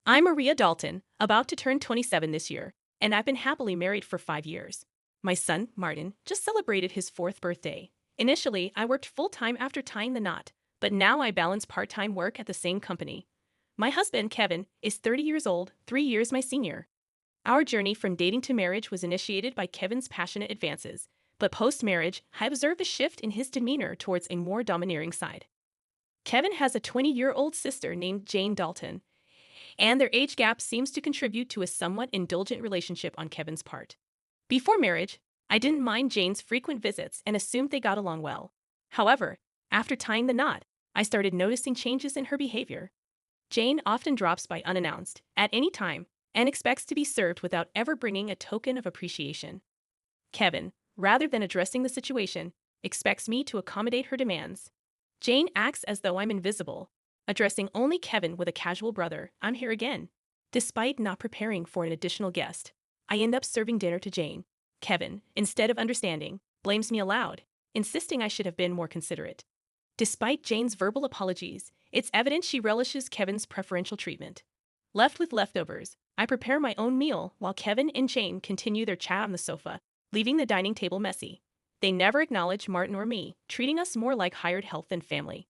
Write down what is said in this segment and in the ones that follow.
I'm Maria Dalton, about to turn 27 this year, and I've been happily married for 5 years. My son, Martin, just celebrated his fourth birthday. Initially, I worked full-time after tying the knot, but now I balance part-time work at the same company. My husband, Kevin, is 30 years old, 3 years my senior. Our journey from dating to marriage was initiated by Kevin's passionate advances, but post-marriage, I observed a shift in his demeanor towards a more domineering side. Kevin has a 20-year-old sister named Jane Dalton, and their age gap seems to contribute to a somewhat indulgent relationship on Kevin's part. Before marriage, I didn't mind Jane's frequent visits and assumed they got along well. However, after tying the knot, I started noticing changes in her behavior. Jane often drops by unannounced, at any time, and expects to be served without ever bringing a token of appreciation. Kevin, rather than addressing the situation, expects me to accommodate her demands. Jane acts as though I'm invisible, addressing only Kevin with a casual "brother, I'm here again." Despite not preparing for an additional guest, I end up serving dinner to Jane. Kevin, instead of understanding, blames me aloud, insisting I should have been more considerate. Despite Jane's verbal apologies, it's evident she relishes Kevin's preferential treatment. Left with leftovers, I prepare my own meal while Kevin and Jane continue their chat on the sofa, leaving the dining table messy. They never acknowledge Martin or me, treating us more like hired help than family.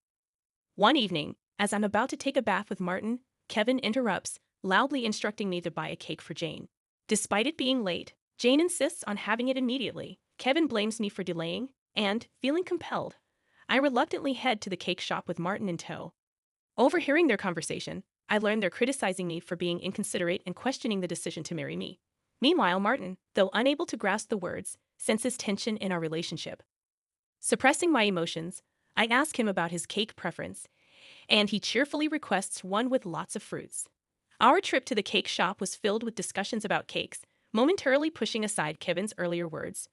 One evening, as I'm about to take a bath with Martin, Kevin interrupts, loudly instructing me to buy a cake for Jane. Despite it being late, Jane insists on having it immediately. Kevin blames me for delaying, and, feeling compelled, I reluctantly head to the cake shop with Martin in tow. Overhearing their conversation, I learn they're criticizing me for being inconsiderate and questioning the decision to marry me. Meanwhile, Martin, though unable to grasp the words, senses tension in our relationship. Suppressing my emotions, I ask him about his cake preference, and he cheerfully requests one with lots of fruits. Our trip to the cake shop was filled with discussions about cakes, momentarily pushing aside Kevin's earlier words.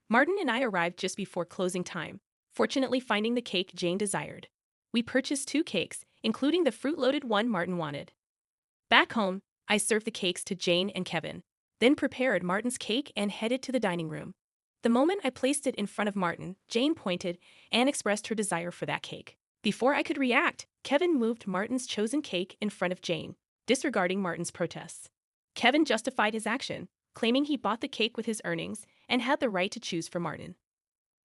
Martin and I arrived just before closing time, fortunately finding the cake Jane desired. We purchased 2 cakes, including the fruit-loaded one Martin wanted. Back home, I served the cakes to Jane and Kevin, then prepared Martin's cake and headed to the dining room. The moment I placed it in front of Martin, Jane pointed and expressed her desire for that cake. Before I could react, Kevin moved Martin's chosen cake in front of Jane, disregarding Martin's protests. Kevin justified his action, claiming he bought the cake with his earnings and had the right to choose for Martin.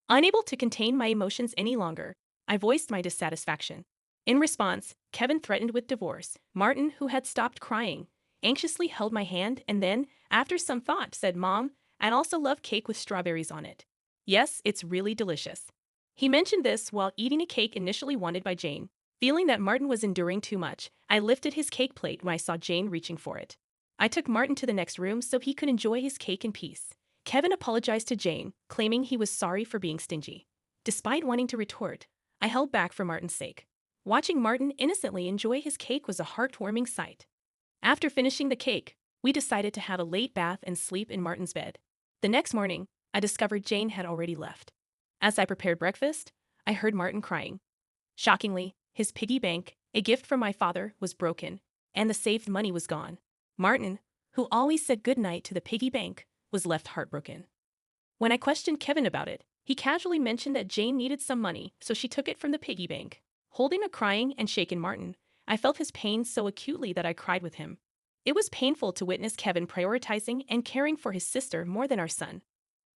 Unable to contain my emotions any longer, I voiced my dissatisfaction. In response, Kevin threatened with divorce. Martin, who had stopped crying, anxiously held my hand and then, after some thought, said, "Mom, I'd also love cake with strawberries on it. Yes, it's really delicious." He mentioned this while eating a cake initially wanted by Jane. Feeling that Martin was enduring too much, I lifted his cake plate when I saw Jane reaching for it. I took Martin to the next room so he could enjoy his cake in peace. Kevin apologized to Jane, claiming he was sorry for being stingy. Despite wanting to retort, I held back for Martin's sake. Watching Martin innocently enjoy his cake was a heartwarming sight. After finishing the cake, we decided to have a late bath and sleep in Martin's bed. The next morning, I discovered Jane had already left. As I prepared breakfast, I heard Martin crying. Shockingly, his piggy bank, a gift from my father, was broken, and the saved money was gone. Martin, who always said goodnight to the piggy bank, was left heartbroken. When I questioned Kevin about it, he casually mentioned that Jane needed some money, so she took it from the piggy bank. Holding a crying and shaken Martin, I felt his pain so acutely that I cried with him. It was painful to witness Kevin prioritizing and caring for his sister more than our son.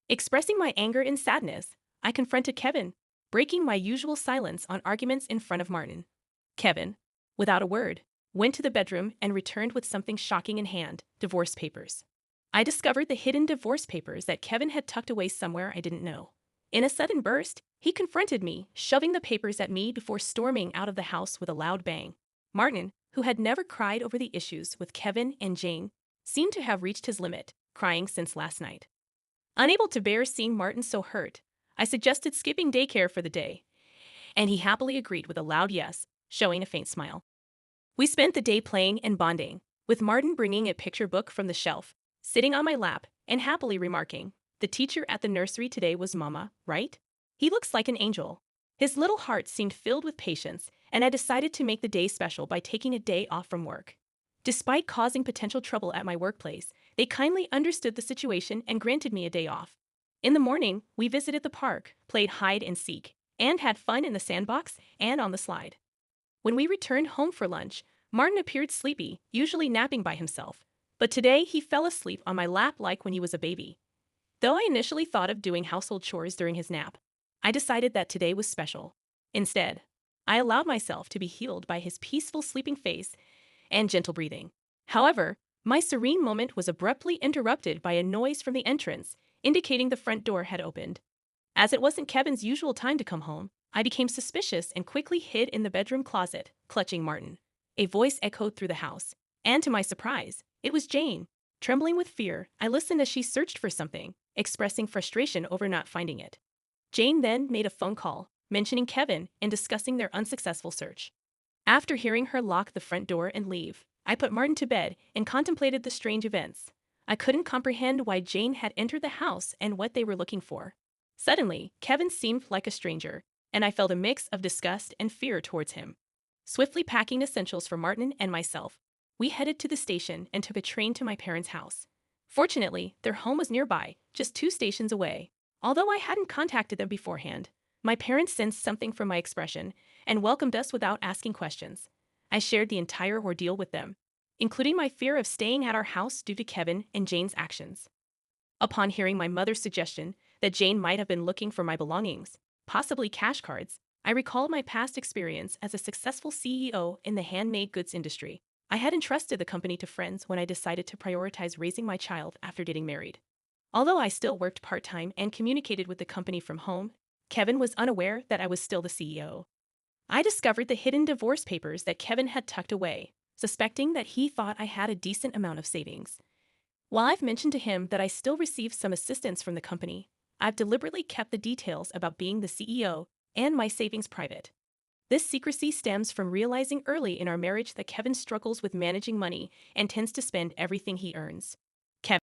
Expressing my anger and sadness, I confronted Kevin, breaking my usual silence on arguments in front of Martin. Kevin, without a word, went to the bedroom and returned with something shocking in hand: divorce papers. I discovered the hidden divorce papers that Kevin had tucked away somewhere I didn't know. In a sudden burst, he confronted me, shoving the papers at me before storming out of the house with a loud bang. Martin, who had never cried over the issues with Kevin and Jane, seemed to have reached his limit, crying since last night. Unable to bear seeing Martin so hurt, I suggested skipping daycare for the day, and he happily agreed with a loud yes, showing a faint smile. We spent the day playing and bonding, with Martin bringing a picture book from the shelf, sitting on my lap, and happily remarking, "The teacher at the nursery today was Mama, right? He looks like an angel." His little heart seemed filled with patience, and I decided to make the day special by taking a day off from work. Despite causing potential trouble at my workplace, they kindly understood the situation and granted me a day off. In the morning, we visited the park, played hide and seek, and had fun in the sandbox and on the slide. When we returned home for lunch, Martin appeared sleepy, usually napping by himself. But today he fell asleep on my lap like when he was a baby. Though I initially thought of doing household chores during his nap, I decided that today was special. Instead, I allowed myself to be healed by his peaceful sleeping face and gentle breathing. However, my serene moment was abruptly interrupted by a noise from the entrance, indicating the front door had opened. As it wasn't Kevin's usual time to come home, I became suspicious and quickly hid in the bedroom closet, clutching Martin. A voice echoed through the house, and to my surprise, it was Jane. Trembling with fear, I listened as she searched for something, expressing frustration over not finding it. Jane then made a phone call, mentioning Kevin and discussing their unsuccessful search. After hearing her lock the front door and leave, I put Martin to bed and contemplated the strange events. I couldn't comprehend why Jane had entered the house and what they were looking for. Suddenly, Kevin seemed like a stranger, and I felt a mix of disgust and fear towards him. Swiftly packing essentials for Martin and myself, we headed to the station and took a train to my parents' house. Fortunately, their home was nearby, just 2 stations away. Although I hadn't contacted them beforehand, my parents sensed something from my expression and welcomed us without asking questions. I shared the entire ordeal with them, including my fear of staying at our house due to Kevin and Jane's actions. Upon hearing my mother's suggestion that Jane might have been looking for my belongings, possibly cash cards, I recalled my past experience as a successful CEO in the handmade goods industry. I had entrusted the company to friends when I decided to prioritize raising my child after getting married. Although I still worked part-time and communicated with the company from home, Kevin was unaware that I was still the CEO. I discovered the hidden divorce papers that Kevin had tucked away, suspecting that he thought I had a decent amount of savings. While I've mentioned to him that I still received some assistance from the company, I've deliberately kept the details about being the CEO and my savings private. This secrecy stems from realizing early in our marriage that Kevin struggles with managing money and tends to spend everything he earns.